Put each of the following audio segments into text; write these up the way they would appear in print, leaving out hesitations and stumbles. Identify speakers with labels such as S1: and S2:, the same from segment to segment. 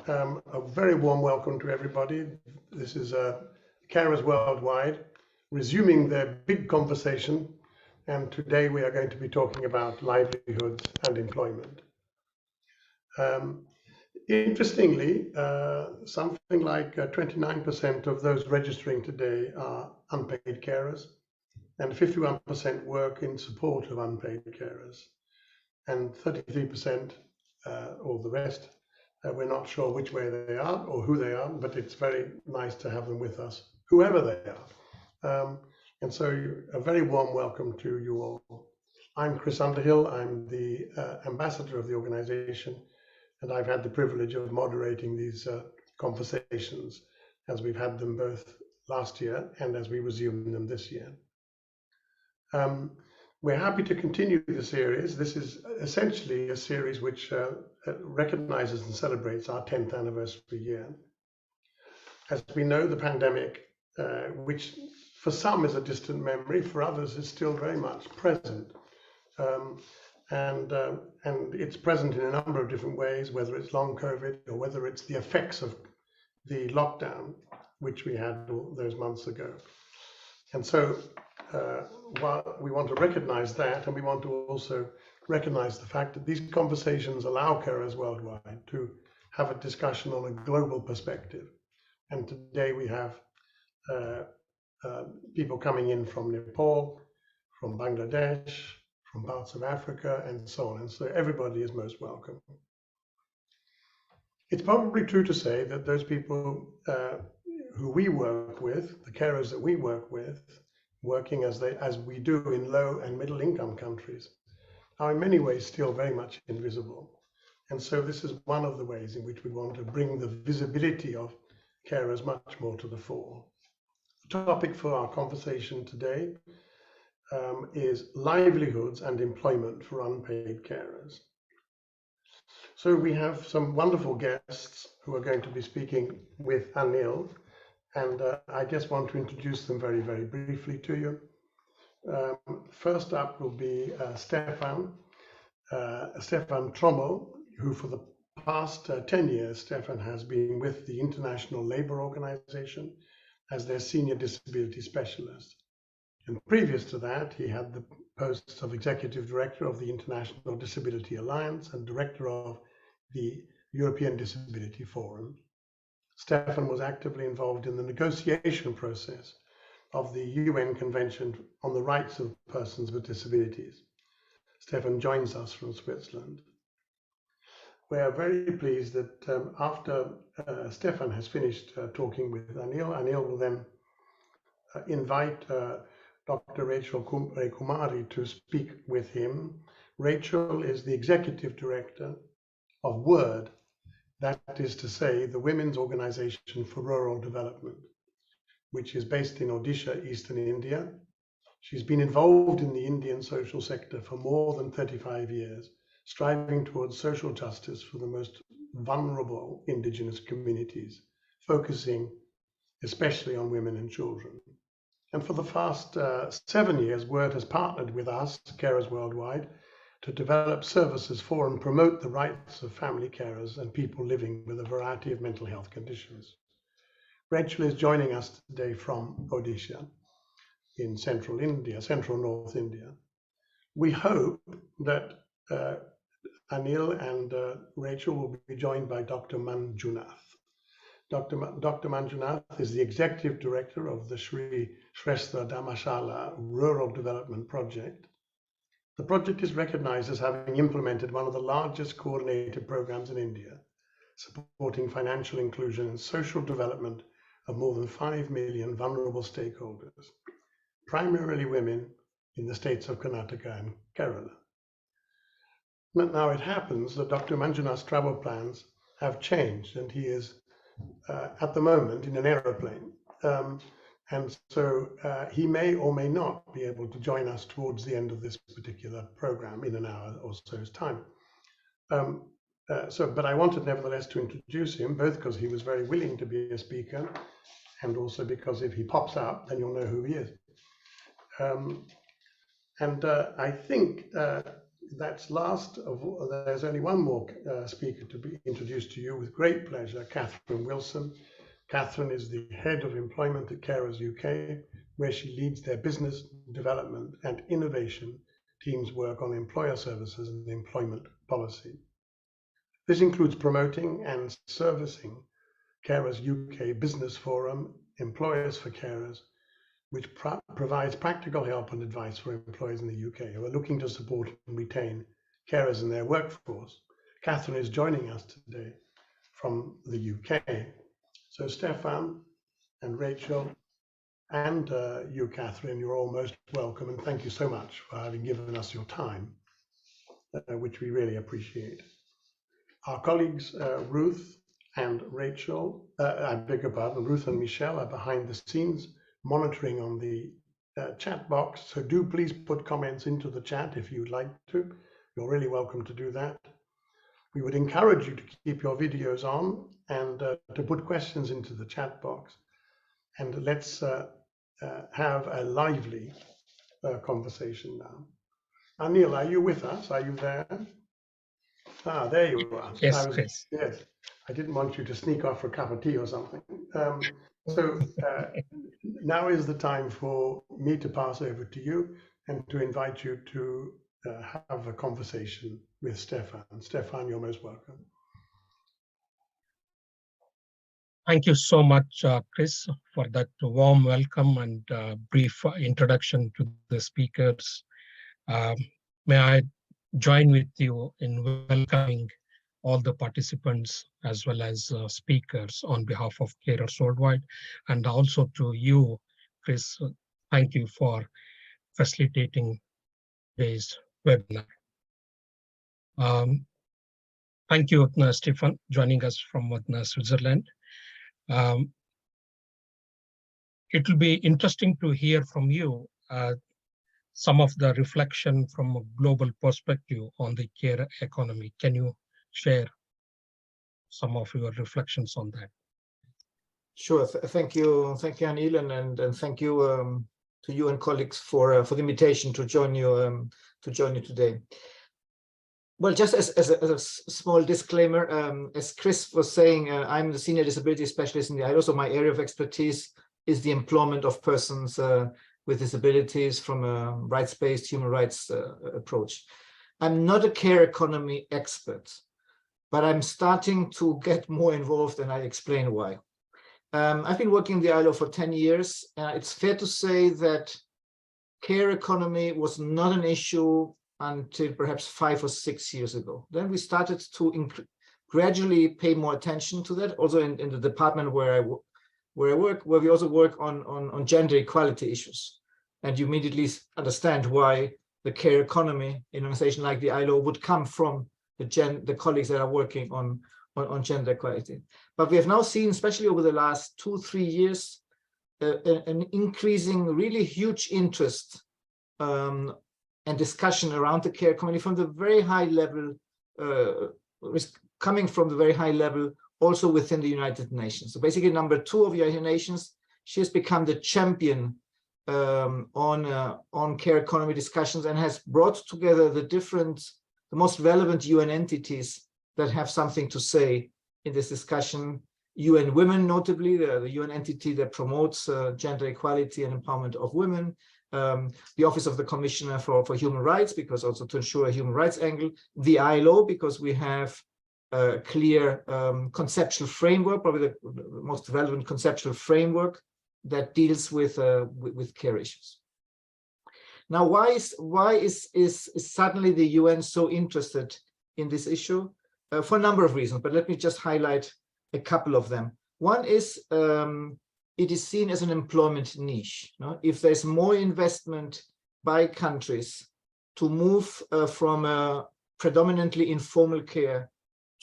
S1: A very warm welcome to everybody. This is Carers Worldwide, resuming their big conversation. And today we are going to be talking about livelihoods and employment. Interestingly, something like 29% of those registering today are unpaid carers, and 51% work in support of unpaid carers, and 33%, or the rest, we're not sure which way they are or who they are, but it's very nice to have them with us, whoever they are. And so a very warm welcome to you all. I'm Chris Underhill. I'm the ambassador of the organization, and I've had the privilege of moderating these conversations as we've had them both last year and as we resume them this year. We're happy to continue the series. This is essentially a series which recognizes and celebrates our 10th anniversary year. As we know, the pandemic, which for some is a distant memory, for others is still very much present. And it's present in a number of different ways, whether it's long COVID or whether it's the effects of the lockdown, which we had all those months ago. And so while we want to recognize that, and we want to also recognize the fact that these conversations allow carers worldwide to have a discussion on a global perspective. And today we have people coming in from Nepal, from Bangladesh, from parts of Africa, and so on. And so everybody is most welcome. It's probably true to say that those people who we work with, the carers that we work with, working as we do in low and middle income countries, are in many ways still very much invisible. And so this is one of the ways in which we want to bring the visibility of carers much more to the fore. The topic for our conversation today is livelihoods and employment for unpaid carers. So we have some wonderful guests who are going to be speaking with Anil, and I just want to introduce them very, very briefly to you. First up will be Stefan Tromel, who for the past 10 years, Stefan has been with the International Labour Organization as their senior disability specialist. And previous to that, he had the posts of Executive Director of the International Disability Alliance and Director of the European Disability Forum. Stefan was actively involved in the negotiation process of the UN Convention on the Rights of Persons with Disabilities. Stefan joins us from Switzerland. We are very pleased that after Stefan has finished talking with Anil will then invite Dr Racheal Raykumari to speak with him. Racheal is the Executive Director of WORD, that is to say, the Women's Organization for Rural Development, which is based in Odisha, Eastern India. She's been involved in the Indian social sector for more than 35 years, striving towards social justice for the most vulnerable indigenous communities, focusing especially on women and children. And for the past 7 years, WORD has partnered with us, Carers Worldwide, to develop services for and promote the rights of family carers and people living with a variety of mental health conditions. Racheal is joining us today from Odisha in central North India. We hope that Anil and Racheal will be joined by Dr. Manjunath. Dr. Manjunath is the Executive Director of the Sri Shrestha Dharmashala Rural Development Project. The project is recognized as having implemented one of the largest coordinated programs in India, supporting financial inclusion and social development of more than 5 million vulnerable stakeholders, primarily women in the states of Karnataka and Kerala. Now it happens that Dr. Manjunath's travel plans have changed, and he is at the moment in an aeroplane. And so he may or may not be able to join us towards the end of this particular program in an hour or so's time. But I wanted nevertheless to introduce him, both because he was very willing to be a speaker, and also because if he pops up, then you'll know who he is. I think that's last of all. There's only one more speaker to be introduced to you with great pleasure, Katherine Wilson. Katherine is the head of employment at Carers UK, where she leads their business development and innovation teams work on employer services and employment policy. This includes promoting and servicing Carers UK Business Forum, Employers for Carers, which provides practical help and advice for employers in the UK who are looking to support and retain carers in their workforce. Katherine is joining us today from the UK. So Stefan and Racheal and you, Katherine, you're all most welcome, and thank you so much for having given us your time, which we really appreciate. Our colleagues Ruth and Racheal, I beg your pardon, Ruth and Michelle are behind the scenes monitoring on the chat box, so do please put comments into the chat if you'd like to. You're really welcome to do that. We would encourage you to keep your videos on and to put questions into the chat box. And let's have a lively conversation now. Anil, are you with us? Are you there? Ah, there you are.
S2: Yes, Chris.
S1: Yes, I didn't want you to sneak off for a cup of tea or something. Now is the time for me to pass over to you and to invite you to have a conversation with Stefan. Stefan, you're most welcome.
S2: Thank you so much, Chris, for that warm welcome and brief introduction to the speakers. May I join with you in welcoming all the participants as well as speakers on behalf of Carers Worldwide, and also to you, Chris. Thank you for facilitating today's webinar. Thank you, Stefan, joining us from Switzerland. It will be interesting to hear from you some of the reflection from a global perspective on the care economy. Can you share some of your reflections on that?
S3: Sure. Thank you, Anil, and thank you to you and colleagues for the invitation to join you today. Well, just as a small disclaimer, as Chris was saying, I'm the senior disability specialist in the ILO, so my area of expertise is the employment of persons with disabilities from a rights-based human rights approach. I'm not a care economy expert, but I'm starting to get more involved, and I'll explain why. I've been working in the ILO for 10 years. It's fair to say that care economy was not an issue until perhaps 5 or 6 years ago. Then we started to gradually pay more attention to that, also in the department where I work, where we also work on gender equality issues. And you immediately understand why the care economy in an organization like the ILO would come from the colleagues that are working on gender equality. But we have now seen, especially over the last 2-3 years, an increasing, really huge interest and discussion around the care economy from the very high level, coming from the very high level also within the United Nations. So basically, number 2 of the United Nations, she has become the champion on care economy discussions and has brought together the most relevant UN entities that have something to say in this discussion. UN Women, notably, the UN entity that promotes gender equality and empowerment of women. The Office of the Commissioner for Human Rights, because also to ensure a human rights angle. The ILO, because we have a clear conceptual framework, probably the most relevant conceptual framework that deals with care issues. Now, why is suddenly the UN so interested in this issue? For a number of reasons, but let me just highlight a couple of them. One is it is seen as an employment niche. No? If there's more investment by countries to move from a predominantly informal care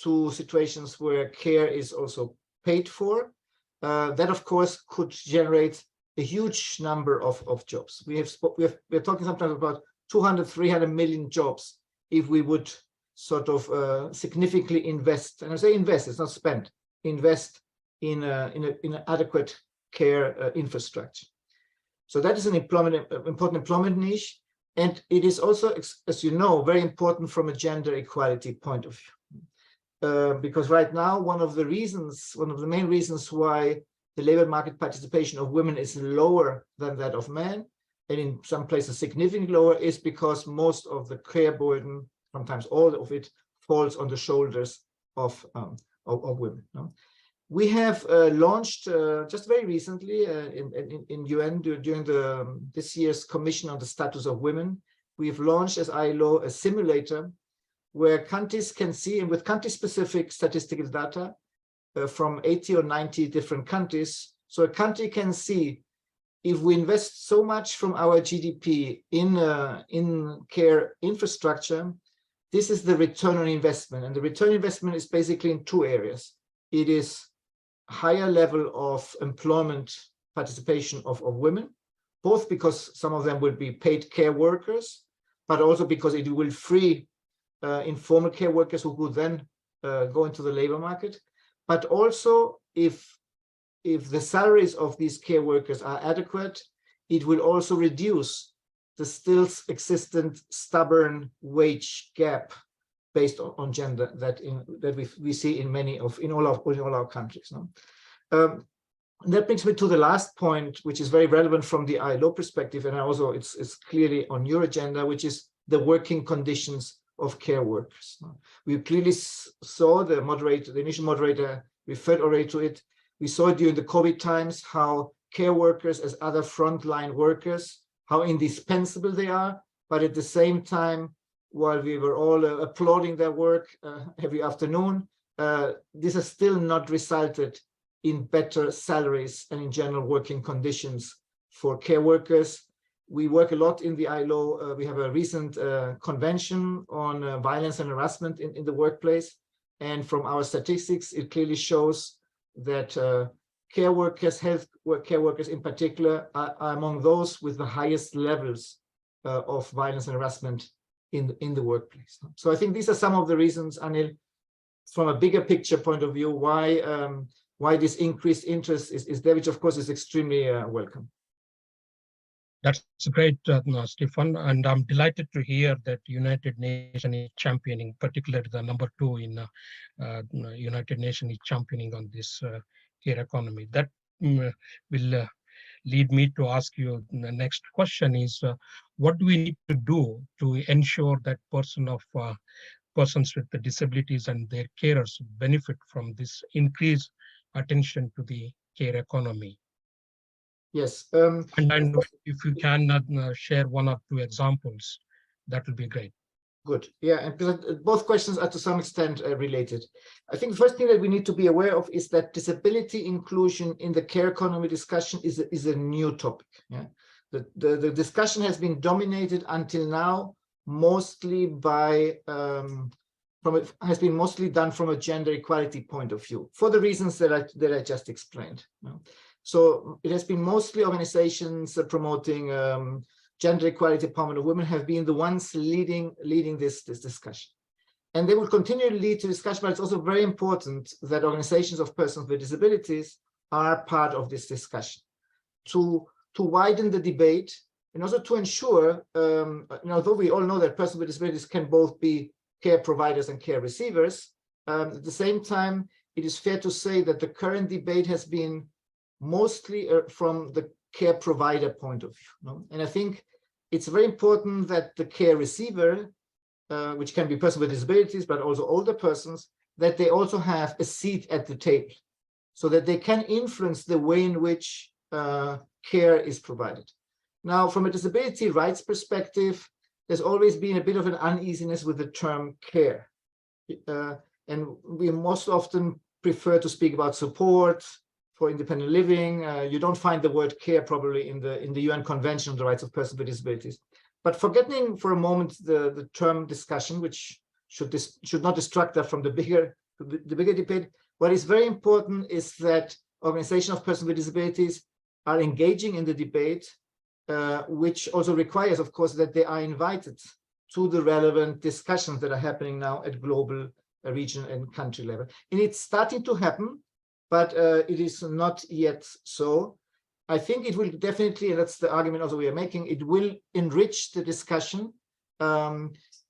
S3: to situations where care is also paid for, that of course could generate a huge number of jobs. We're talking sometimes about 200-300 million jobs if we would sort of significantly invest, and I say invest, it's not spend, invest in an adequate care infrastructure. So that is an important employment niche. And it is also, as you know, very important from a gender equality point of view. Because right now, one of the main reasons why the labor market participation of women is lower than that of men, and in some places significantly lower, is because most of the care burden, sometimes all of it, falls on the shoulders of women. No? We have launched just very recently in UN during this year's Commission on the Status of Women. We've launched as ILO a simulator where countries can see, and with country-specific statistical data from 80 or 90 different countries, so a country can see if we invest so much from our GDP in care infrastructure, this is the return on investment. And the return on investment is basically in two areas. It is higher level of employment participation of women, both because some of them will be paid care workers, but also because it will free informal care workers who could then go into the labor market. But also if the salaries of these care workers are adequate, it will also reduce the still existent stubborn wage gap based on gender that we see in all our countries. No? That brings me to the last point, which is very relevant from the ILO perspective, and also it's clearly on your agenda, which is the working conditions of care workers. No? We clearly saw the initial moderator referred already to it. We saw during the COVID times how care workers as other frontline workers, how indispensable they are, but at the same time, while we were all applauding their work every afternoon, this has still not resulted in better salaries and in general working conditions for care workers. We work a lot in the ILO. We have a recent convention on violence and harassment in the workplace. And from our statistics, it clearly shows that care workers, care workers in particular, are among those with the highest levels of violence and harassment in the workplace. So I think these are some of the reasons, Anil, from a bigger picture point of view, why this increased interest is there, which of course is extremely welcome.
S2: That's great, Stefan, and I'm delighted to hear that United Nations is championing, particularly the number 2 in United Nations is championing on this care economy. That will lead me to ask you the next question is, what do we need to do to ensure that persons with the disabilities and their carers benefit from this increased attention to the care economy?
S3: Yes.
S2: And if you can share 1 or 2 examples, that would be great.
S3: Good. Yeah, and both questions are to some extent related. I think the first thing that we need to be aware of is that disability inclusion in the care economy discussion is a new topic. Yeah, the discussion has been dominated until now mostly by has been mostly done from a gender equality point of view for the reasons that I just explained. You know? So it has been mostly organizations promoting gender equality, empowerment of women have been the ones leading this discussion. And they will continue to lead to discussion, but it's also very important that organizations of persons with disabilities are part of this discussion to widen the debate and also to ensure, although we all know that persons with disabilities can both be care providers and care receivers, at the same time, it is fair to say that the current debate has been mostly from the care provider point of view. No? And I think it's very important that the care receiver, which can be persons with disabilities, but also older persons, that they also have a seat at the table so that they can influence the way in which care is provided. Now, from a disability rights perspective, there's always been a bit of an uneasiness with the term care. And we most often prefer to speak about support for independent living. You don't find the word care probably in the UN Convention on the Rights of Persons with Disabilities. But forgetting for a moment the term discussion, which should not distract us from the bigger debate, what is very important is that organizations of persons with disabilities are engaging in the debate, which also requires, of course, that they are invited to the relevant discussions that are happening now at global, region, and country level. And it's starting to happen, but it is not yet so. I think it will definitely, and that's the argument also we are making, it will enrich the discussion.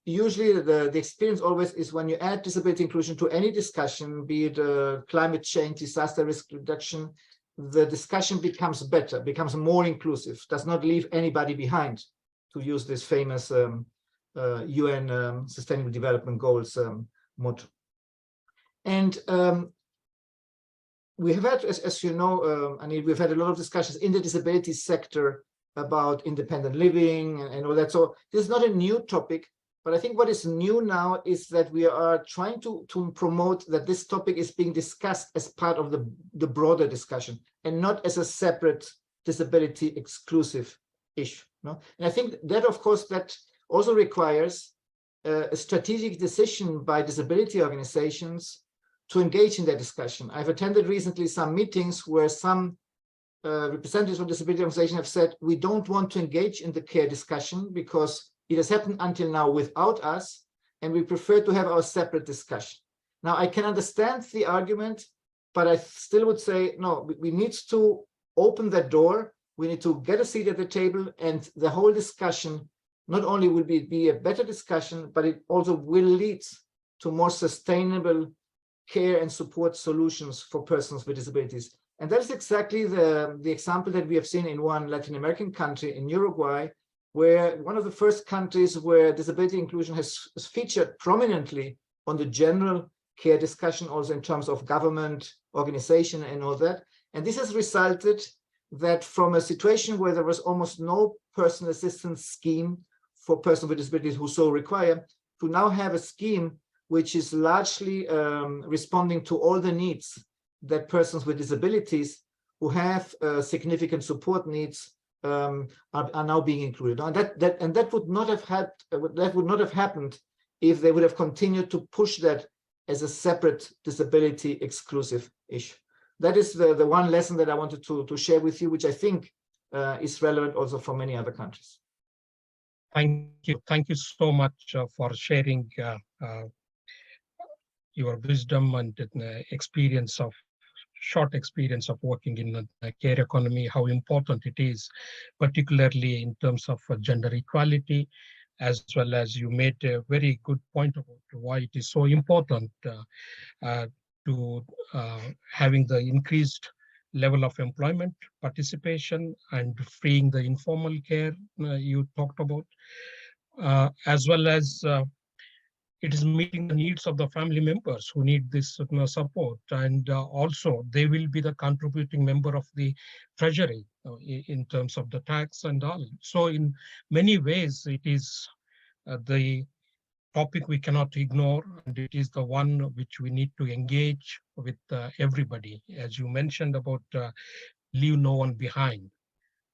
S3: Usually the experience always is when you add disability inclusion to any discussion, be it climate change, disaster risk reduction, the discussion becomes better, becomes more inclusive, does not leave anybody behind, to use this famous UN Sustainable Development Goals motto. And we have had, as you know, Anil, we've had a lot of discussions in the disability sector about independent living and all that. So this is not a new topic, but I think what is new now is that we are trying to promote that this topic is being discussed as part of the broader discussion and not as a separate disability exclusive issue. No? And I think that, of course, that also requires a strategic decision by disability organizations to engage in that discussion. I've attended recently some meetings where some representatives of disability organizations have said, we don't want to engage in the care discussion because it has happened until now without us, and we prefer to have our separate discussion. Now, I can understand the argument, but I still would say, no, we need to open that door. We need to get a seat at the table, and the whole discussion not only will be a better discussion, but it also will lead to more sustainable care and support solutions for persons with disabilities. And that is exactly the example that we have seen in one Latin American country, in Uruguay, where one of the first countries where disability inclusion has featured prominently on the general care discussion, also in terms of government, organization, and all that. And this has resulted that from a situation where there was almost no personal assistance scheme for persons with disabilities who so require, to now have a scheme which is largely responding to all the needs that persons with disabilities who have significant support needs are now being included. And that would not have happened if they would have continued to push that as a separate disability exclusive issue. That is the one lesson that I wanted to share with you, which I think is relevant also for many other countries.
S2: Thank you so much for sharing your wisdom and short experience of working in the care economy, how important it is, particularly in terms of gender equality, as well as you made a very good point about why it is so important to having the increased level of employment participation and freeing the informal care you talked about, as well as it is meeting the needs of the family members who need this support. And also they will be the contributing member of the treasury in terms of the tax and all. So in many ways, it is the topic we cannot ignore, and it is the one which we need to engage with everybody. As you mentioned about leave no one behind.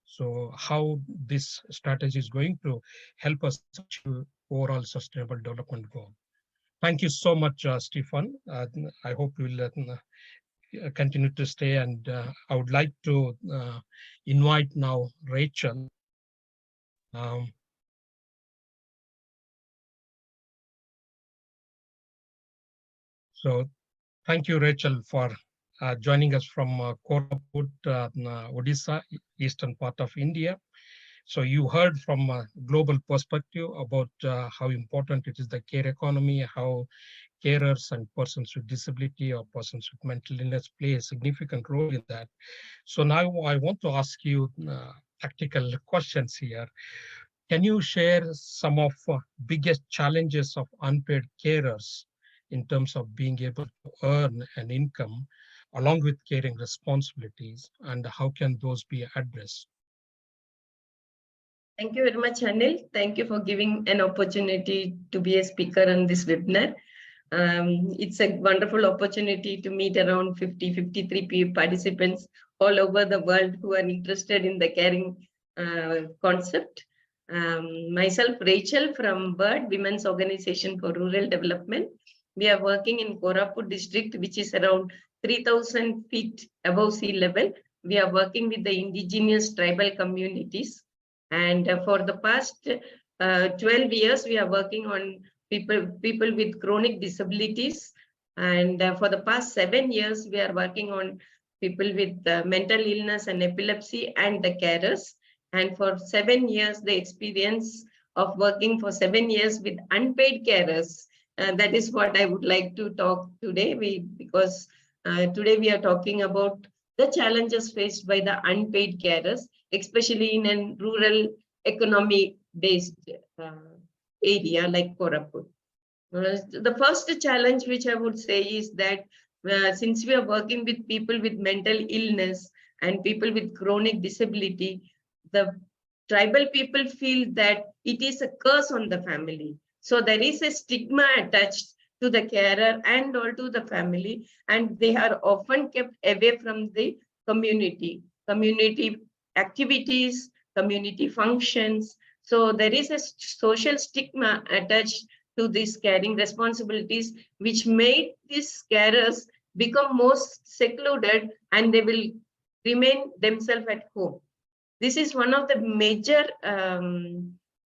S2: So how this strategy is going to help us achieve overall sustainable development goal. Thank you so much, Stefan. I hope you will continue to stay, and I would like to invite now Racheal. So thank you, Racheal, for joining us from Koraput, Odisha, eastern part of India. So you heard from a global perspective about how important it is the care economy, how carers and persons with disability or persons with mental illness play a significant role in that. So now I want to ask you practical questions here. Can you share some of biggest challenges of unpaid carers in terms of being able to earn an income along with caring responsibilities, and how can those be addressed?
S4: Thank you very much, Anil. Thank you for giving an opportunity to be a speaker on this webinar. It's a wonderful opportunity to meet around 53 participants all over the world who are interested in the caring concept. Myself, Racheal from BIRD, Women's Organization for Rural Development. We are working in Koraput district, which is around 3,000 feet above sea level. We are working with the indigenous tribal communities. And for the past 12 years, we are working on people with chronic disabilities. And for the past 7 years, we are working on people with mental illness and epilepsy and the carers. And for 7 years, the experience of working for 7 years with unpaid carers. That is what I would like to talk today, because today we are talking about the challenges faced by the unpaid carers, especially in a rural economy-based area like Koraput. The first challenge which I would say is that since we are working with people with mental illness and people with chronic disability, the tribal people feel that it is a curse on the family. So there is a stigma attached to the carer and all to the family, and they are often kept away from the community activities, community functions. So there is a social stigma attached to these caring responsibilities, which made these carers become most secluded, and they will remain themselves at home. This is one of the major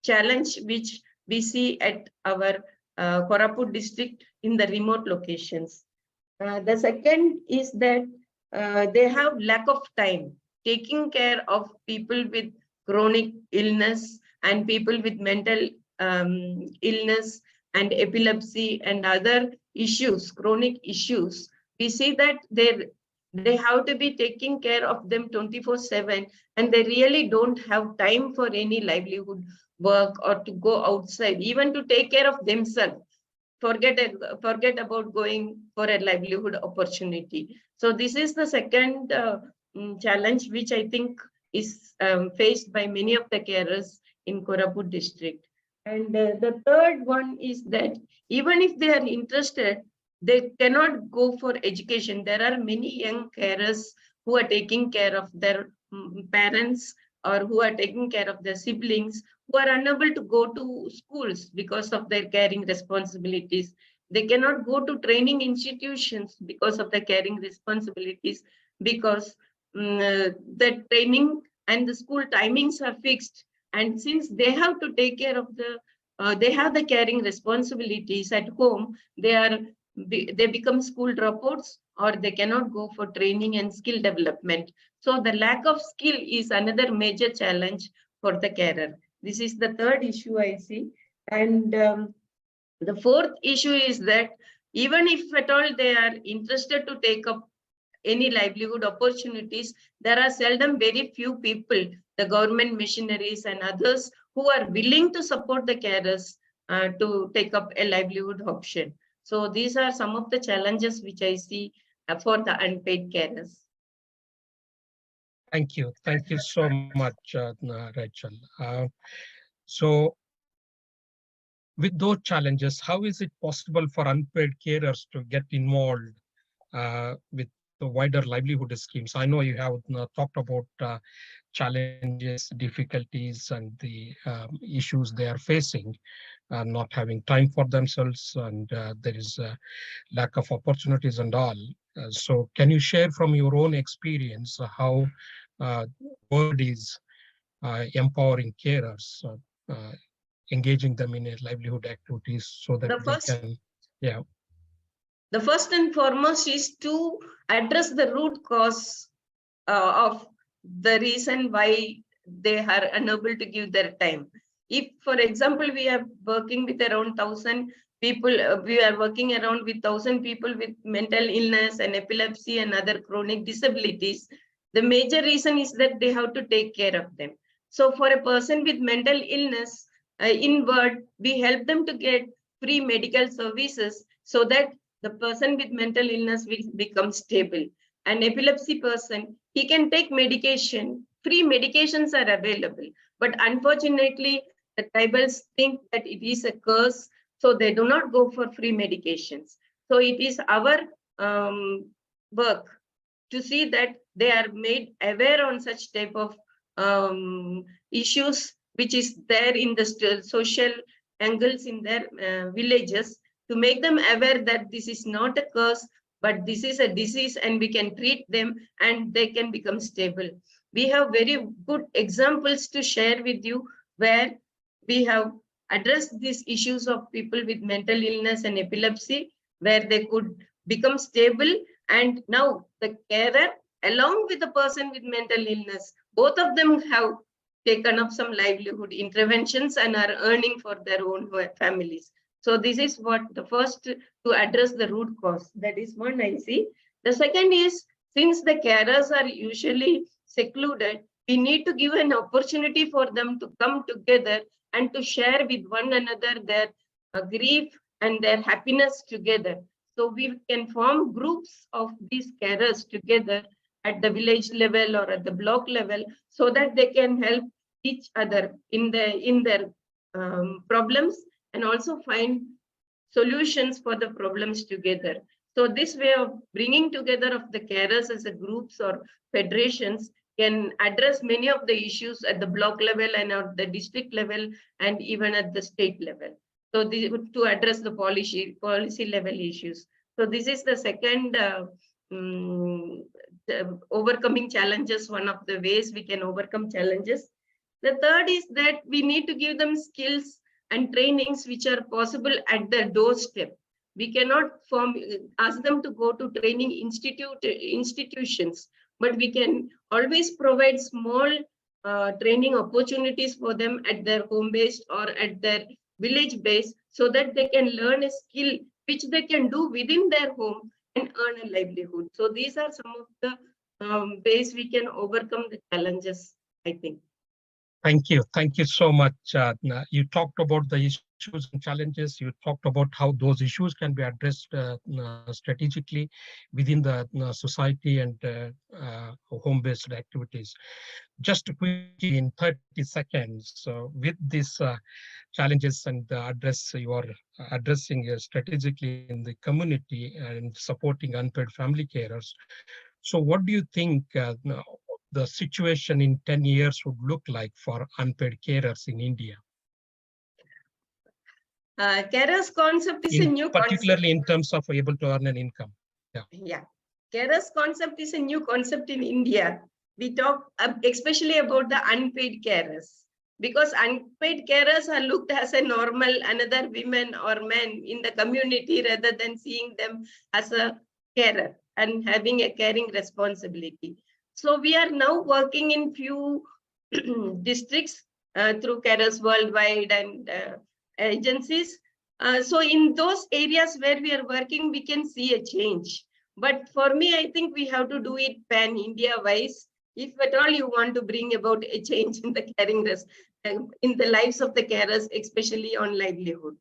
S4: challenge which we see at our Koraput district in the remote locations. The second is that they have lack of time taking care of people with chronic illness and people with mental illness and epilepsy and other issues, chronic issues. We see that they have to be taking care of them 24/7, and they really don't have time for any livelihood work or to go outside, even to take care of themselves. Forget about going for a livelihood opportunity. So this is the second challenge which I think is faced by many of the carers in Koraput district. And the third one is that even if they are interested, they cannot go for education. There are many young carers who are taking care of their parents or who are taking care of their siblings, who are unable to go to schools because of their caring responsibilities. They cannot go to training institutions because of the caring responsibilities, because the training and the school timings are fixed. And since they have to take care of they have the caring responsibilities at home, they become school dropouts, or they cannot go for training and skill development. So the lack of skill is another major challenge for the carer. This is the third issue I see. And the fourth issue is that even if at all they are interested to take up any livelihood opportunities, there are seldom very few people, the government missionaries and others, who are willing to support the carers to take up a livelihood option. So these are some of the challenges which I see for the unpaid carers.
S2: Thank you. Thank you so much, Racheal. So with those challenges, how is it possible for unpaid carers to get involved with the wider livelihood schemes? I know you have talked about challenges, difficulties, and the issues they are facing, not having time for themselves, and there is a lack of opportunities and all. So can you share from your own experience how Word is empowering carers, engaging them in a livelihood activities so that they can, yeah.
S4: The first and foremost is to address the root cause of the reason why they are unable to give their time. If, for example, we are working with around 1,000 people, we are working around with 1,000 people with mental illness and epilepsy and other chronic disabilities, the major reason is that they have to take care of them. So for a person with mental illness, in Word, we help them to get free medical services so that the person with mental illness will become stable. An epilepsy person, he can take medication. Free medications are available. But unfortunately, the tribals think that it is a curse, so they do not go for free medications. So it is our work to see that they are made aware on such type of issues which is there in the social angles in their villages, to make them aware that this is not a curse, but this is a disease and we can treat them and they can become stable. We have very good examples to share with you where we have addressed these issues of people with mental illness and epilepsy, where they could become stable, and now the carer along with the person with mental illness, both of them have taken up some livelihood interventions and are earning for their own families. So this is what the first to address the root cause. That is one I see. The second is, since the carers are usually secluded, we need to give an opportunity for them to come together and to share with one another their grief and their happiness together. So we can form groups of these carers together at the village level or at the block level, so that they can help each other in their problems and also find solutions for the problems together. So this way of bringing together of the carers as a groups or federations can address many of the issues at the block level and at the district level and even at the state level. So to address the policy level issues. So this is the second overcoming challenges, one of the ways we can overcome challenges. The third is that we need to give them skills and trainings which are possible at their doorstep. We cannot ask them to go to training institutions, but we can always provide small training opportunities for them at their home base or at their village base, so that they can learn a skill which they can do within their home and earn a livelihood. So these are some of the ways we can overcome the challenges, I think.
S2: Thank you. Thank you so much. You talked about the issues and challenges. You talked about how those issues can be addressed strategically within the society and home-based activities. Just quickly in 30 seconds, with these challenges and you are addressing strategically in the community and supporting unpaid family carers. So what do you think the situation in 10 years would look like for unpaid carers in India?
S4: Carers concept is a new concept.
S2: Particularly in terms of able to earn an income.
S4: Yeah. Carers concept is a new concept in India. We talk especially about the unpaid carers, because unpaid carers are looked as a normal another women or men in the community, rather than seeing them as a carer and having a caring responsibility. So we are now working in few districts through Carers Worldwide and agencies. So in those areas where we are working, we can see a change. But for me, I think we have to do it pan-India wise. If at all you want to bring about a change in the caring in the lives of the carers, especially on livelihood.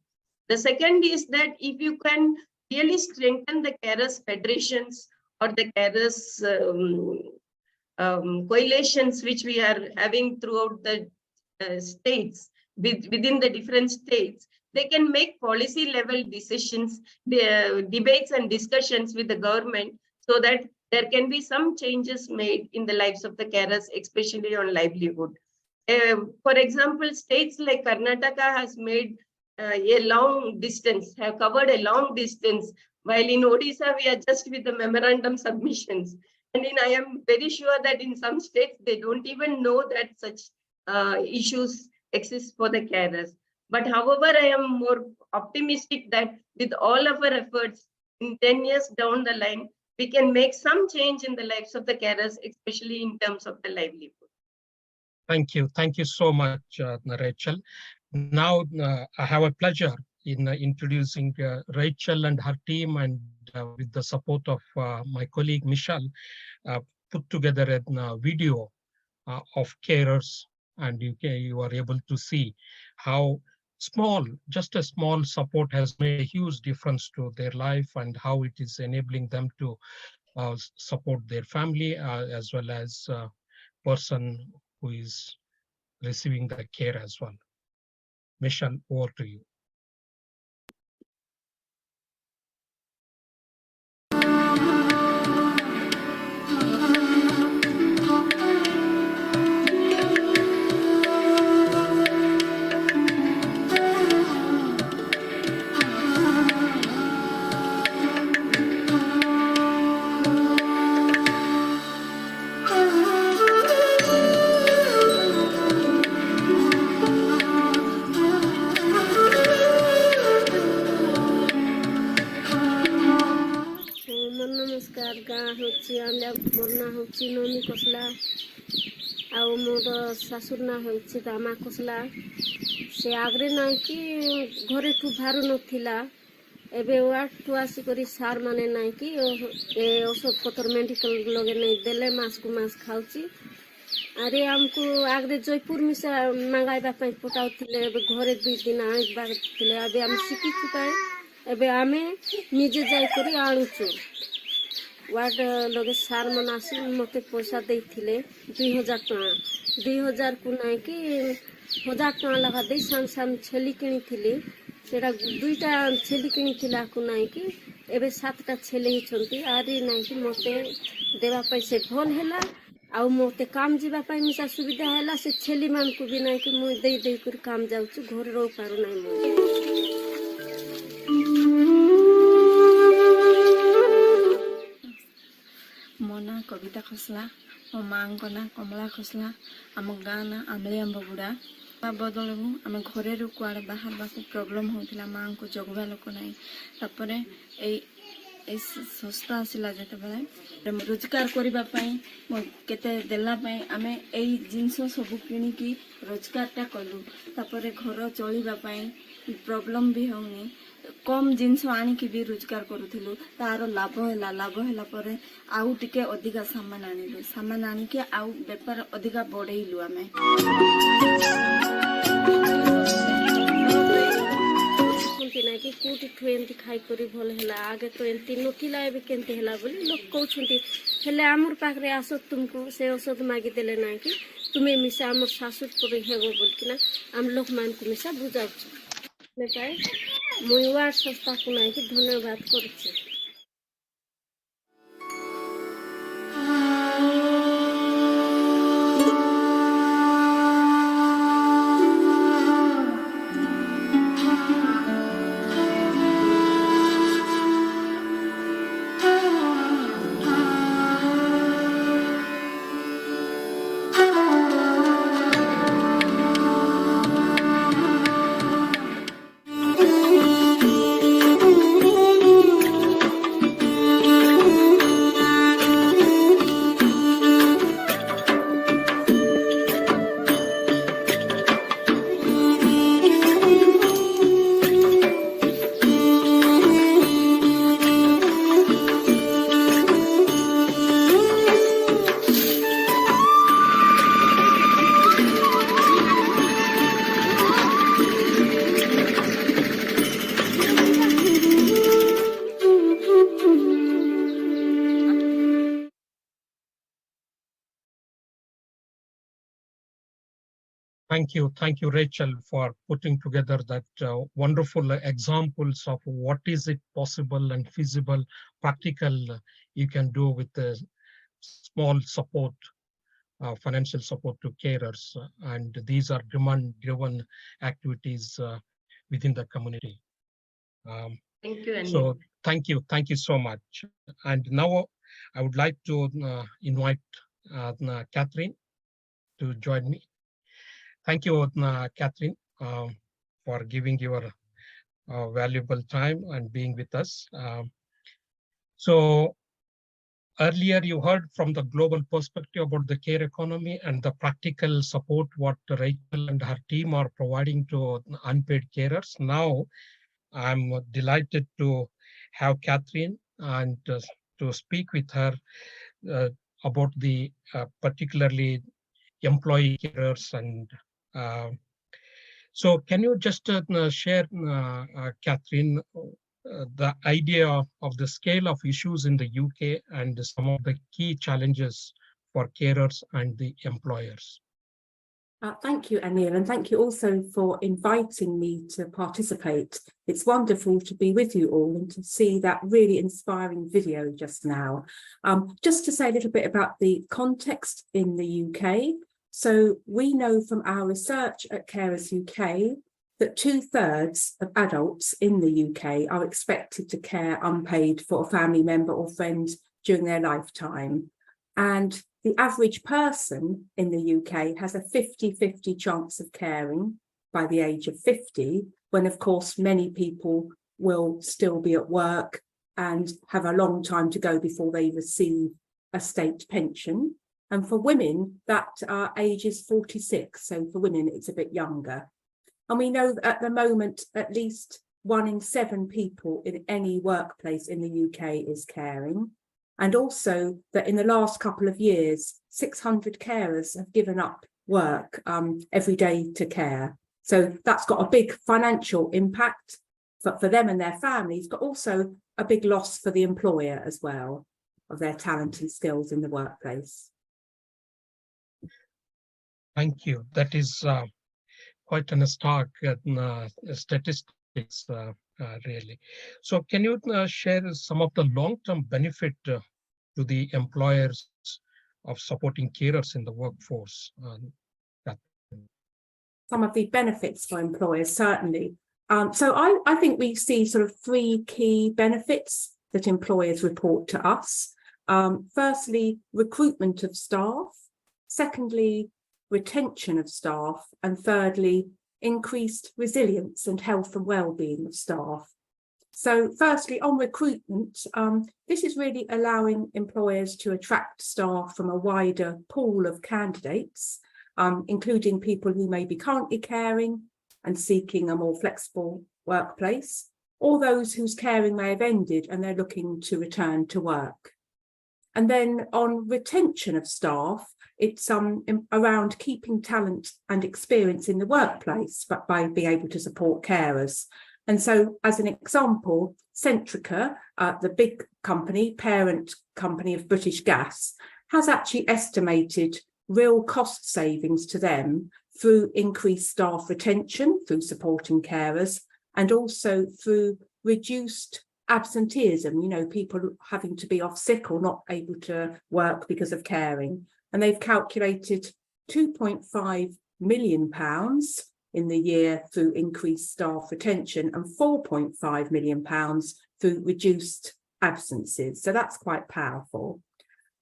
S4: The second is that if you can really strengthen the carers federations or the carers coalitions which we are having throughout the states, within the different states, they can make policy level decisions, debates and discussions with the government, so that there can be some changes made in the lives of the carers, especially on livelihood. For example, states like Karnataka has made a long distance, have covered a long distance, while in Odisha we are just with the memorandum submissions. And I am very sure that in some states, they don't even know that such issues exist for the carers. But however, I am more optimistic that with all of our efforts, in 10 years down the line, we can make some change in the lives of the carers, especially in terms of the livelihood.
S2: Thank you. Thank you so much, Racheal. Now, I have a pleasure in introducing Racheal and her team, and with the support of my colleague Michelle, put together a video of carers, and you are able to see how just a small support has made a huge difference to their life, and how it is enabling them to support their family as well as person who is receiving the care as well. Michelle, over to you.
S5: ना होची नोनी कोसला आउ मोर सासुर ना होची दामा कोसला से आगरे ना कि घरे ठु भारू नथिला एबे वाट ठु आसी करी सार माने ना कि ए औषध पत्र मेडिकल लगे नहीं देले मास को मास खाउची अरे हमको आगरे जयपुर में से मंगाइबा पई पटाउथिले एबे घरे 2 दिन आइबा थिले एबे हम सिकी चुकाए एबे आमे निजे जाई करी आणुचु वार्ड लगे सार मन आसी मते पैसा देथिले 2000 टका 2000 को नाय कि 1000 टका लगा दे साम छेली किनी थिले सेटा 2टा छेली किनी थिला को नाय कि एबे 7टा छेली ही छंती आरी नाय कि मते देवा पैसे भल हैला आउ मते काम जीवा पाई मिसा सुविधा हैला से छेली मान को भी नाय कि मु दे कर काम जाउछु घर रो पारु नाय मु
S6: मोना कविता खसला मो मांग ना कमला खसला आम गाँ ना आमले अम्बगुड़ा बदल आम घरे कुआड़े बाहर बाको प्रॉब्लम होता माँ को जगवा लोक ना तापर संस्था आसला जो रोजगार करने केते देलापाई आम यही जिनस सब किणिकी रोजगारटा कलु तापर घर चलवाई प्रॉब्लम भी होनी कम जिनस आनिकी भी रोजगार करूँ तार लाभ है पर आउ टिके अधिका सामान आनिलु सामान आनिकी आउ बेपार अधिका बढ़ेलु आम
S5: ना कि कोटी एमती खाई करी भल है आगे तो एमती नथिला एबे केनते हैला बोली लोग कहउछंती हेले हमर पाखरे आसो तुमको से औषध मागी देले ना कि तुमे मिसा हमर सासुर को हेगो बोल कि ना हम लोग मान को मिसा बुझाउछ ने पाए मुई वार संस्था को ना कि धन्यवाद करछि
S2: Thank you, Racheal, for putting together that wonderful examples of what is it possible and feasible, practical you can do with the small support, financial support to carers, and these are demand-driven activities within the community.
S4: Thank you, Anil.
S2: So thank you so much. And now I would like to invite Katherine to join me. Thank you, Katherine, for giving your valuable time and being with us. So earlier you heard from the global perspective about the care economy and the practical support what Racheal and her team are providing to unpaid carers. Now I'm delighted to have Katherine and to speak with her about the particularly employee carers and so can you just share, Katherine, the idea of the scale of issues in the UK and some of the key challenges for carers and the employers?
S7: Thank you, Anil, and thank you also for inviting me to participate. It's wonderful to be with you all and to see that really inspiring video just now. Just to say a little bit about the context in the UK. So we know from our research at Carers UK that 2/3 of adults in the UK are expected to care unpaid for a family member or friend during their lifetime. And the average person in the UK has a 50-50 chance of caring by the age of 50, when of course many people will still be at work and have a long time to go before they receive a state pension. And for women, that age is 46. So for women, it's a bit younger. And we know that at the moment, at least 1 in 7 people in any workplace in the UK is caring. And also that in the last couple of years, 600 carers have given up work every day to care. So that's got a big financial impact for them and their families, but also a big loss for the employer as well of their talent and skills in the workplace.
S2: Thank you. That is quite an stark statistics, really. So can you share some of the long-term benefit to the employers of supporting carers in the workforce?
S7: Some of the benefits for employers, certainly. So I think we see sort of 3 key benefits that employers report to us. Firstly, recruitment of staff. Secondly, retention of staff. And thirdly, increased resilience and health and well-being of staff. So firstly, on recruitment, this is really allowing employers to attract staff from a wider pool of candidates, including people who may be currently caring and seeking a more flexible workplace, or those whose caring may have ended and they're looking to return to work. And then on retention of staff, it's around keeping talent and experience in the workplace, but by being able to support carers. And so, as an example, Centrica, the big company, parent company of British Gas, has actually estimated real cost savings to them through increased staff retention, through supporting carers, and also through reduced absenteeism, you know, people having to be off sick or not able to work because of caring. And they've calculated £2.5 million in the year through increased staff retention and £4.5 million through reduced absences. So that's quite powerful.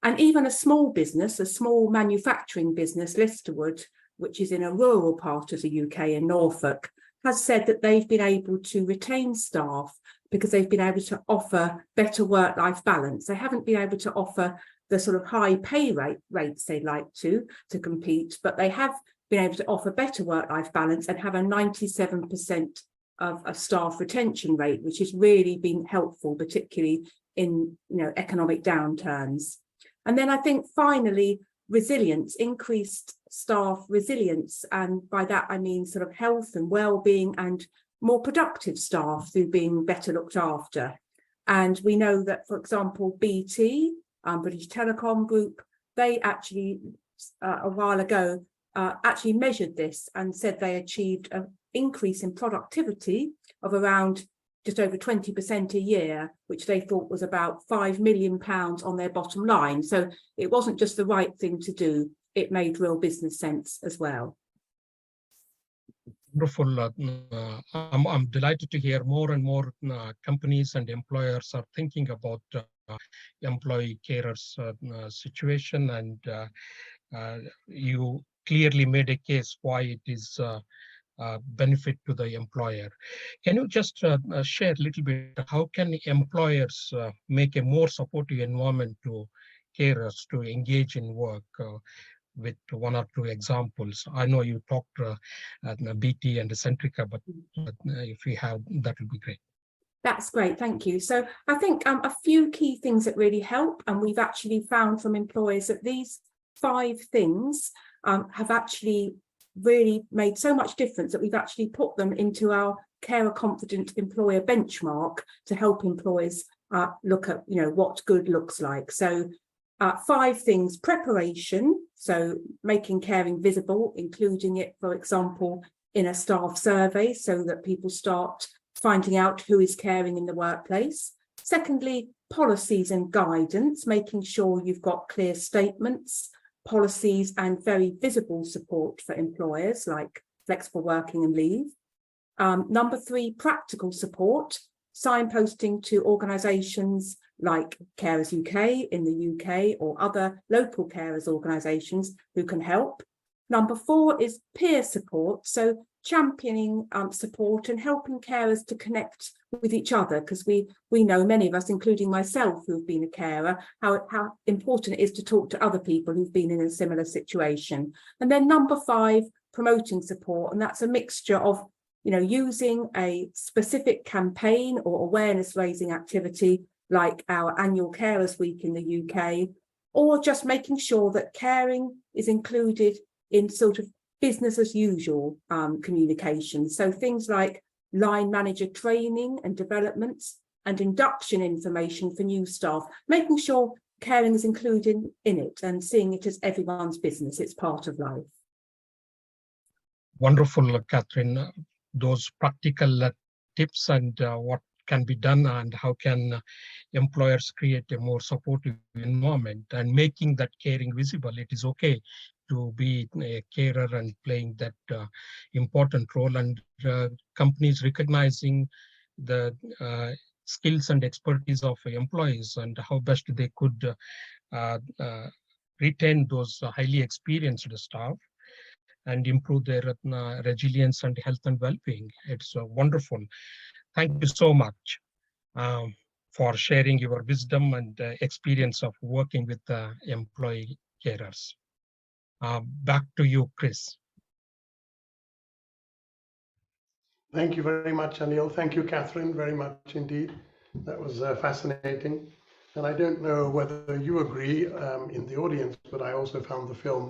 S7: And even a small business, a small manufacturing business, Livelihoods, which is in a rural part of the UK in Norfolk, has said that they've been able to retain staff because they've been able to offer better work-life balance. They haven't been able to offer the sort of high pay rates they like to compete, but they have been able to offer better work-life balance and have a 97% of a staff retention rate, which has really been helpful, particularly in economic downturns. And then I think finally, resilience, increased staff resilience, and by that I mean sort of health and well-being and more productive staff through being better looked after. And we know that, for example, BT, British Telecom Group, they actually a while ago actually measured this and said they achieved an increase in productivity of around just over 20% a year, which they thought was about £5 million on their bottom line. So it wasn't just the right thing to do, it made real business sense as well.
S2: Wonderful. I'm delighted to hear more and more companies and employers are thinking about employee carers situation, and you clearly made a case why it is benefit to the employer. Can you just share a little bit, how can employers make a more supportive environment to carers to engage in work with 1 or 2 examples? I know you talked BT and Centrica, but if we have, that would be great.
S7: That's great, thank you. So I think a few key things that really help, and we've actually found from employers that these 5 things have actually really made so much difference that we've actually put them into our Carer Confident Employer benchmark to help employers look at what good looks like. So 5 things: preparation, so making caring visible, including it, for example, in a staff survey so that people start finding out who is caring in the workplace. Secondly, policies and guidance, making sure you've got clear statements, policies and very visible support for employers like flexible working and leave. Number 3, practical support, signposting to organisations like Carers UK in the UK or other local carers organisations who can help. Number 4 is peer support, so championing support and helping carers to connect with each other, because we know, many of us, including myself who've been a carer, how important it is to talk to other people who've been in a similar situation. And then number 5, promoting support, and that's a mixture of, you know, using a specific campaign or awareness raising activity like our annual Carers Week in the UK, or just making sure that caring is included in sort of business as usual communication. So things like line manager training and developments and induction information for new staff, making sure caring is included in it and seeing it as everyone's business. It's part of life.
S2: Wonderful, Katherine. Those practical tips and what can be done and how can employers create a more supportive environment and making that caring visible. It is okay to be a carer and playing that important role, and companies recognizing the skills and expertise of employees and how best they could retain those highly experienced staff and improve their resilience and health and well-being. It's wonderful. Thank you so much for sharing your wisdom and experience of working with employee carers. Back to you, Chris.
S1: Thank you very much, Anil. Thank you, Katherine, very much indeed. That was fascinating. And I don't know whether you agree in the audience, but I also found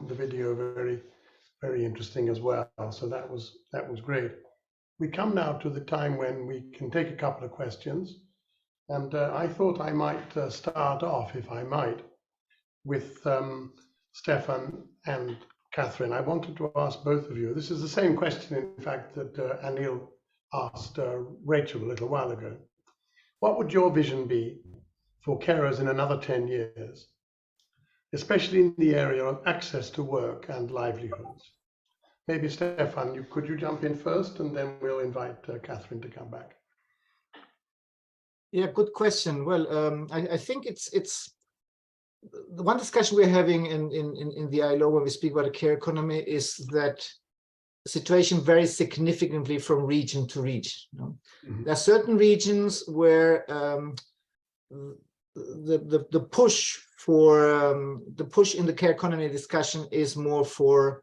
S1: the video very, very interesting as well. So that was great. We come now to the time when we can take a couple of questions. And I thought I might start off, if I might, with Stefan and Katherine. I wanted to ask both of you. This is the same question, in fact, that Anil asked Rachel a little while ago. What would your vision be for carers in another 10 years, especially in the area of access to work and livelihoods? Maybe Stefan, could you jump in first, and then we'll invite Katherine to come back.
S3: Yeah, good question. Well, I think it's the one discussion we're having in the ILO when we speak about a care economy is that the situation varies significantly from region to region. You know? Mm-hmm. There are certain regions where the push in the care economy discussion is more for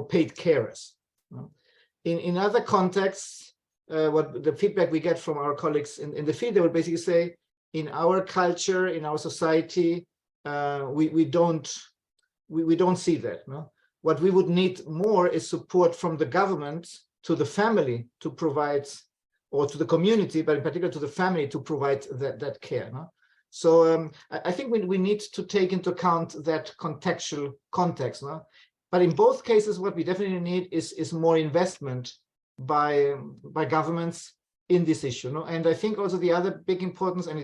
S3: paid carers. You know? In other contexts, what the feedback we get from our colleagues in the field, they would basically say, in our culture, in our society, we don't see that. No? What we would need more is support from the government to the family to provide, or to the community, but in particular to the family to provide that care. No? So I think we need to take into account that contextual context. No? But in both cases, what we definitely need is more investment by governments in this issue. No? And I think also the other big importance, and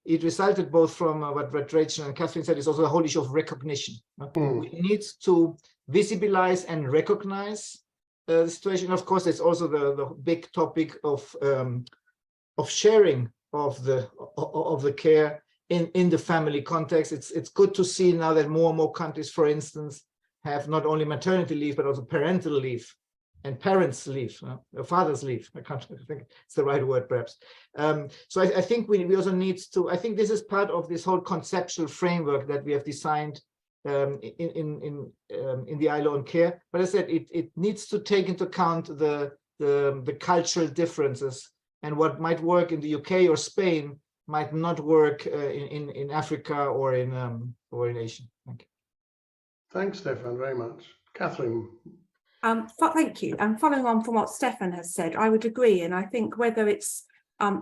S3: it resulted both from what Racheal and Katherine said, is also the whole issue of recognition. No? We need to visibilize and recognize the situation. Of course, there's also the big topic of sharing of the care in the family context. It's good to see now that more and more countries, for instance, have not only maternity leave but also parental leave and parents' leave, father's leave. I think it's the right word, perhaps. So I think we also need to. I think this is part of this whole conceptual framework that we have designed in the ILO on care. But as I said, it needs to take into account the cultural differences, and what might work in the UK or Spain might not work in Africa or in Asia. Thank you.
S1: Thanks, Stefan, very much. Katherine.
S7: Thank you. And following on from what Stefan has said, I would agree. And I think whether it's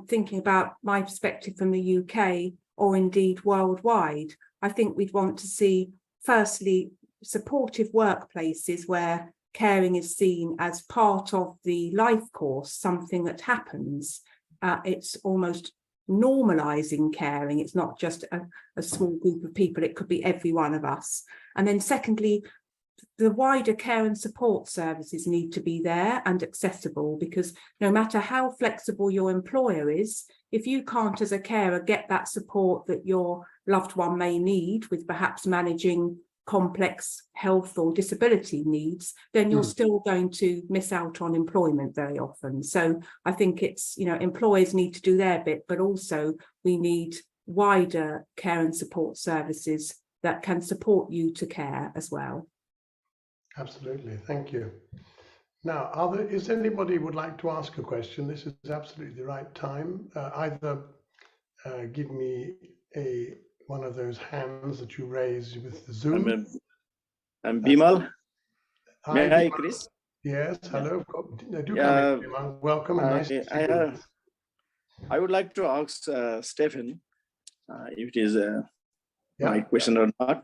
S7: thinking about my perspective from the UK or indeed worldwide, I think we'd want to see, firstly, supportive workplaces where caring is seen as part of the life course, something that happens. It's almost normalizing caring. It's not just a small group of people. It could be every one of us. And then secondly, the wider care and support services need to be there and accessible, because no matter how flexible your employer is, if you can't as a carer get that support that your loved one may need with perhaps managing complex health or disability needs, then you're still going to miss out on employment very often. So I think it's, you know, employers need to do their bit, but also we need wider care and support services that can support you to care as well.
S1: Absolutely, thank you. Now, is anybody would like to ask a question? This is absolutely the right time. Either give me one of those hands that you raise with the Zoom.
S8: I'm Bimal.
S1: Hi,
S8: May I,
S1: Bimal.
S8: Chris?
S1: Yes, hello. Do
S8: Yeah,
S1: come in, Bimal. Welcome and nice to see you.
S8: I would like to ask Stefan if it is my question or not.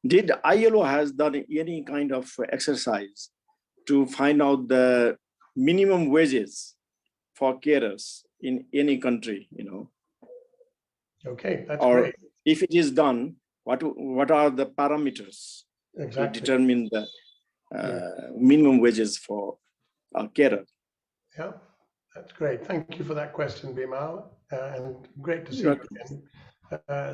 S8: Did ILO has done any kind of exercise to find out the minimum wages for carers in any country, you know?
S1: Okay, that's
S8: or
S1: great.
S8: If it is done, what are the parameters to determine the minimum wages for a carer?
S1: Yeah, that's great. Thank you for that question, Bimal, and great to see you again.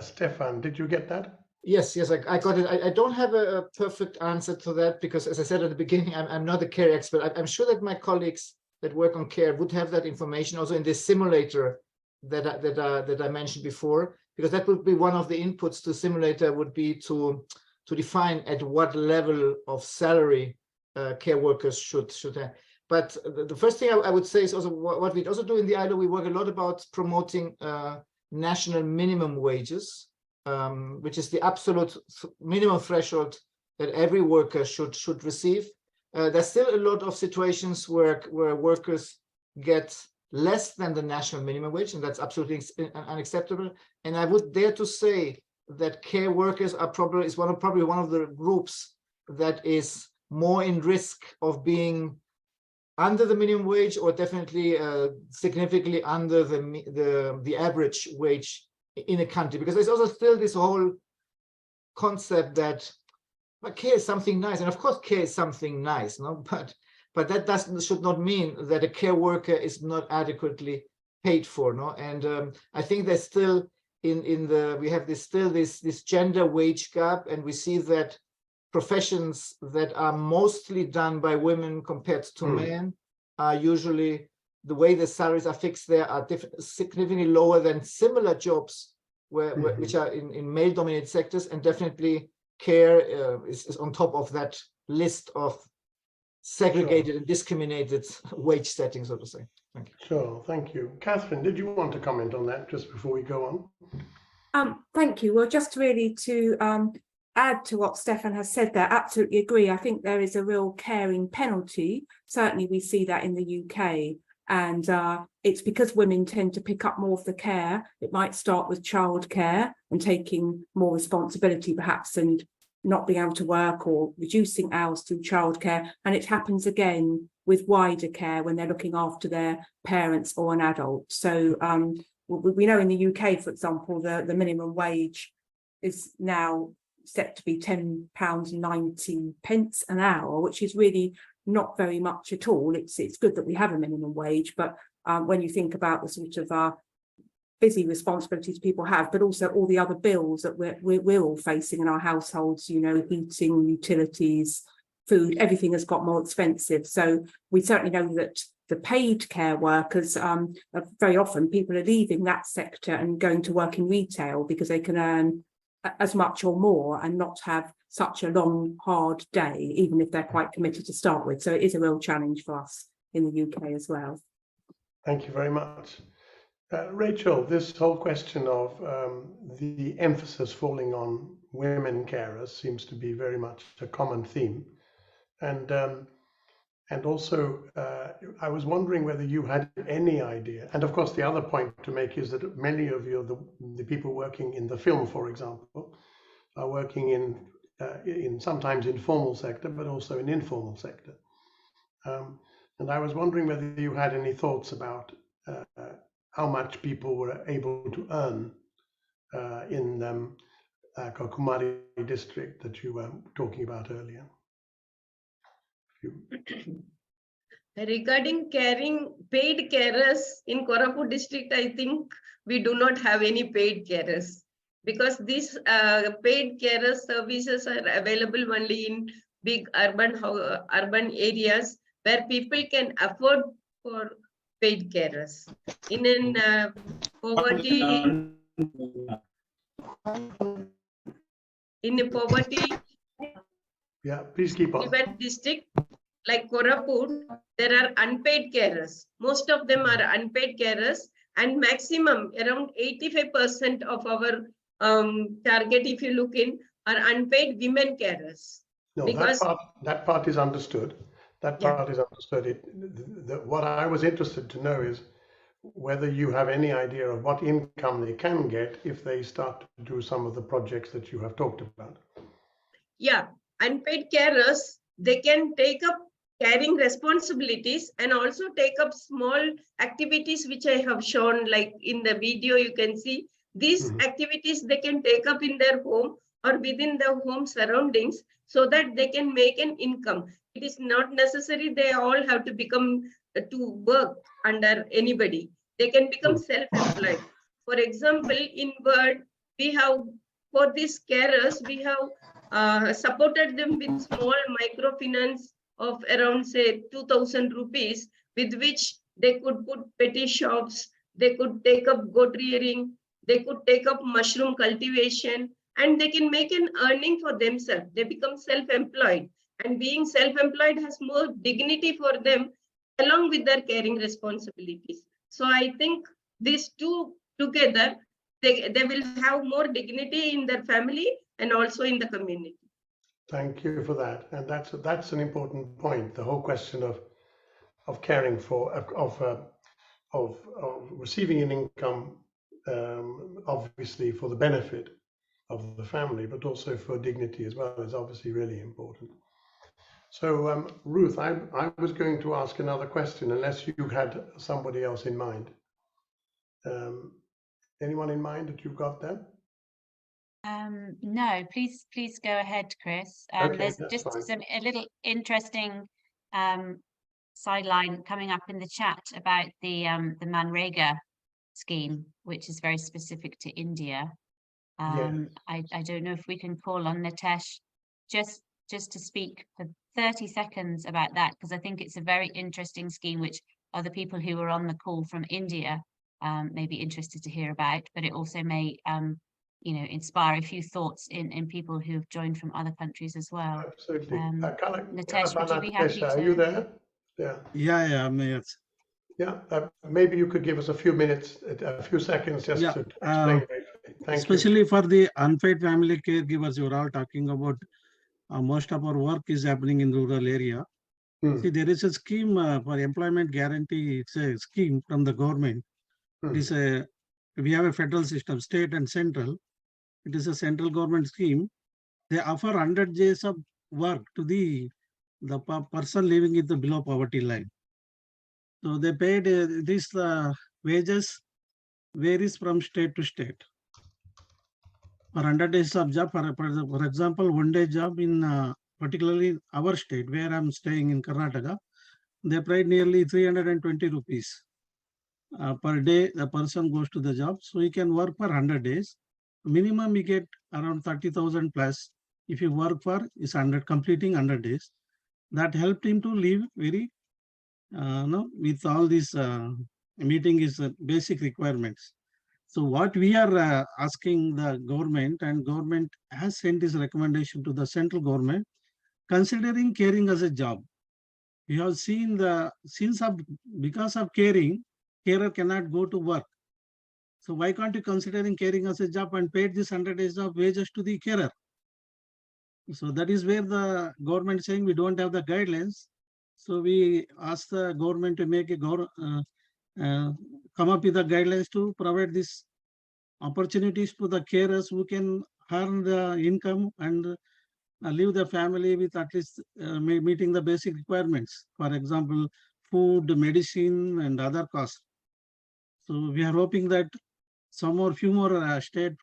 S1: Stefan, did you get that?
S3: Yes, I got it. I don't have a perfect answer to that because, as I said at the beginning, I'm not a care expert. I'm sure that my colleagues that work on care would have that information also in this simulator that I mentioned before, because that would be one of the inputs to simulator would be to define at what level of salary care workers should have. But the first thing I would say is also what we also do in the ILO. We work a lot about promoting national minimum wages, which is the absolute minimum threshold that every worker should receive. There's still a lot of situations where workers get less than the national minimum wage, and that's absolutely unacceptable. And I would dare to say that care workers are probably one of the groups that is more in risk of being under the minimum wage, or definitely significantly under the average wage in a country, because there's also still this whole concept that care is something nice, and of course care is something nice, no, but that should not mean that a care worker is not adequately paid for, no. And I think there's still we have this gender wage gap, and we see that professions that are mostly done by women compared to men are usually, the way the salaries are fixed there are significantly lower than similar jobs which are in male-dominated sectors, and definitely care is on top of that list of segregated and discriminated wage settings, so to say. Thank you.
S1: Sure, thank you. Katherine, did you want to comment on that just before we go on?
S7: Thank you. Well, just really to add to what Stefan has said there, absolutely agree. I think there is a real caring penalty. Certainly we see that in the UK. And it's because women tend to pick up more of the care. It might start with childcare and taking more responsibility perhaps, and not being able to work or reducing hours through childcare. And it happens again with wider care when they're looking after their parents or an adult. So we know in the UK, for example, the minimum wage is now set to be £10.90 an hour, which is really not very much at all. It's good that we have a minimum wage, but when you think about the sort of busy responsibilities people have, but also all the other bills that we're all facing in our households, you know, heating, utilities, food, everything has got more expensive. So we certainly know that the paid care workers, very often people are leaving that sector and going to work in retail because they can earn as much or more and not have such a long, hard day, even if they're quite committed to start with. So it is a real challenge for us in the UK as well.
S1: Thank you very much. Racheal, this whole question of the emphasis falling on women carers seems to be very much a common theme. And also, I was wondering whether you had any idea. And of course, the other point to make is that many of you, the people working in the film, for example, are working in sometimes informal sector, but also in informal sector. And I was wondering whether you had any thoughts about how much people were able to earn in the Kumari district that you were talking about earlier.
S4: Regarding paid carers in Koraput district, I think we do not have any paid carers. because these paid carer services are available only in big urban areas where people can afford for paid carers. In an poverty, in a poverty
S1: Yeah, please keep on.
S4: driven district like Koraput, there are unpaid carers. Most of them are unpaid carers, and maximum around 85% of our target, if you look in, are unpaid women carers.
S1: No,
S4: Because
S1: that part is understood. That
S4: Yeah.
S1: part is understood. What I was interested to know is whether you have any idea of what income they can get if they start to do some of the projects that you have talked about.
S4: yeah, unpaid carers, they can take up caring responsibilities and also take up small activities which I have shown, like in the video you can see these activities they can take up in their home or within the home surroundings so that they can make an income. It is not necessary they all have to become to work under anybody. They can become self-employed. For example, in Word, we have, for these carers, we have supported them with small microfinance of around say 2,000 rupees, with which they could put petty shops, they could take up goat rearing, they could take up mushroom cultivation, and they can make an earning for themselves. They become self-employed, and being self-employed has more dignity for them along with their caring responsibilities. So I think these two together, they will have more dignity in their family and also in the community.
S1: Thank you for that. And that's an important point. The whole question of caring for of receiving an income, obviously for the benefit of the family, but also for dignity as well, is obviously really important. So Ruth, I was going to ask another question, unless you had somebody else in mind. Anyone in mind that you've got there?
S9: No, please go ahead, Chris.
S1: Okay,
S9: There's
S1: that's
S9: just
S1: fine.
S9: a little interesting sideline coming up in the chat about the Manrega scheme, which is very specific to India.
S1: Yes.
S9: I don't know if we can call on Nitesh just to speak for 30 seconds about that, because I think it's a very interesting scheme, which other people who are on the call from India may be interested to hear about, but it also may inspire a few thoughts in people who've joined from other countries as well.
S1: Absolutely.
S9: Nitesh, would you be happy
S1: Are
S9: to?
S1: you there? Yeah.
S10: Yeah, yes.
S1: Yeah, maybe you could give us a few minutes, a few seconds just to explain briefly. Thank
S10: Especially
S1: you.
S10: for the unpaid family caregivers, you're all talking about most of our work is happening in rural area. See, there is a scheme for employment guarantee. It's a scheme from the government. It is we have a federal system, state and central. It is a central government scheme. They offer 100 days of work to the person living in the below poverty line. So they paid this wages varies from state to state. For 100 days of job, for example, 1 day job in particularly our state where I'm staying in Karnataka, they paid nearly 320 rupees per day. The person goes to the job, so he can work for 100 days. Minimum you get around 30,000 plus. If you work for is 100, completing 100 days, that helped him to live very with all these meeting is basic requirements. So what we are asking the government, and government has sent this recommendation to the central government, considering caring as a job. We have seen because of caring, carer cannot go to work. So why can't you considering caring as a job and paid this 100 days of wages to the carer? So that is where the government is saying we don't have the guidelines. So we ask the government to make a come up with the guidelines to provide these opportunities to the carers who can earn the income and live the family with at least meeting the basic requirements. For example, food, medicine, and other costs. So we are hoping that few more state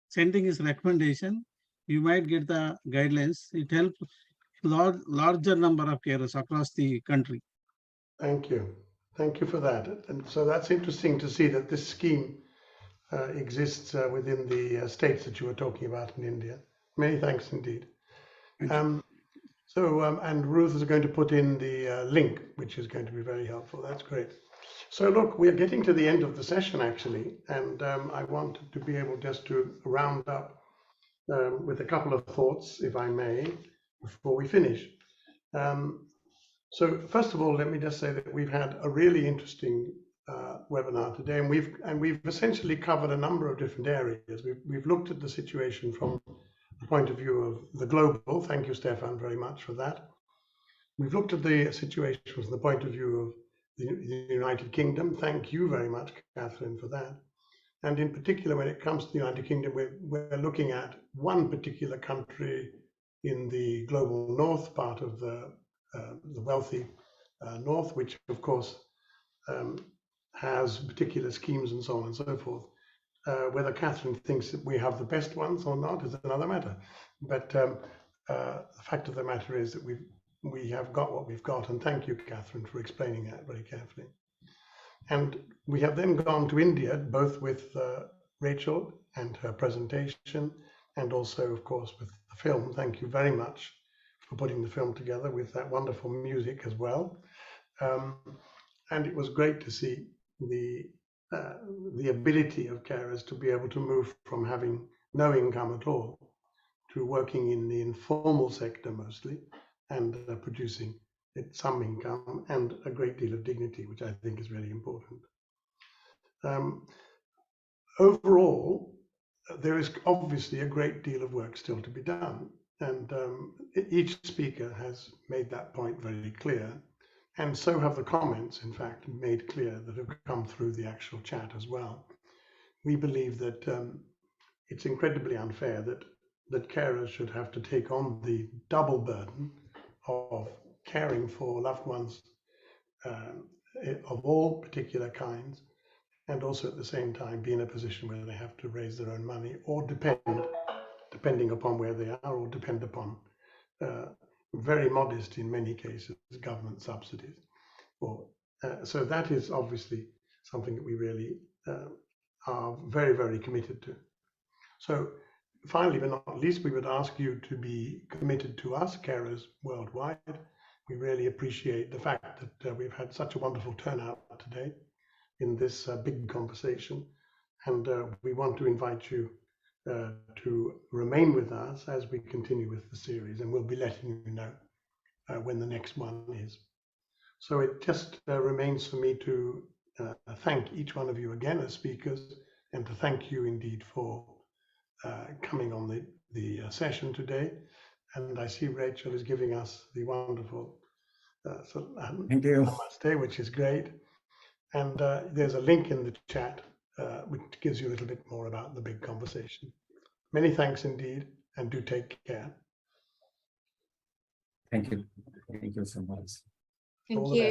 S10: sending his recommendation, you might get the guidelines. It helps larger number of carers across the country.
S1: Thank you. Thank you for that. And so that's interesting to see that this scheme exists within the states that you were talking about in India. Many thanks indeed. And Ruth is going to put in the link, which is going to be very helpful. That's great. So look, we're getting to the end of the session actually, and I wanted to be able just to round up with a couple of thoughts, if I may, before we finish. So first of all, let me just say that we've had a really interesting webinar today, and we've essentially covered a number of different areas. We've looked at the situation from the point of view of the global. Thank you, Stefan, very much for that. We've looked at the situation from the point of view of the United Kingdom. Thank you very much, Catherine, for that. And in particular, when it comes to the United Kingdom, we're looking at one particular country in the global north part of the wealthy north, which of course has particular schemes and so on and so forth. Whether Catherine thinks that we have the best ones or not is another matter. But the fact of the matter is that we have got what we've got, and thank you, Catherine, for explaining that very carefully. And we have then gone to India, both with Racheal and her presentation, and also, of course, with the film. Thank you very much for putting the film together with that wonderful music as well. And it was great to see the ability of carers to be able to move from having no income at all to working in the informal sector mostly, and producing some income and a great deal of dignity, which I think is really important. Overall, there is obviously a great deal of work still to be done, and each speaker has made that point very clear, and so have the comments, in fact, made clear that have come through the actual chat as well. We believe that it's incredibly unfair that carers should have to take on the double burden of caring for loved ones of all particular kinds, and also at the same time be in a position where they have to raise their own money or depending upon where they are, or depend upon very modest, in many cases, government subsidies. So that is obviously something that we really are very, very committed to. So finally, but not least, we would ask you to be committed to us, carers worldwide. We really appreciate the fact that we've had such a wonderful turnout today in this big conversation. And we want to invite you to remain with us as we continue with the series, and we'll be letting you know when the next one is. So it just remains for me to thank each one of you again as speakers, and to thank you indeed for coming on the session today. And I see Racheal is giving us the wonderful
S11: thank you.
S1: Namaste, which is great. And there's a link in the chat which gives you a little bit more about the big conversation. Many thanks indeed, and do take care.
S11: Thank you. Thank you so much.
S1: Thank you.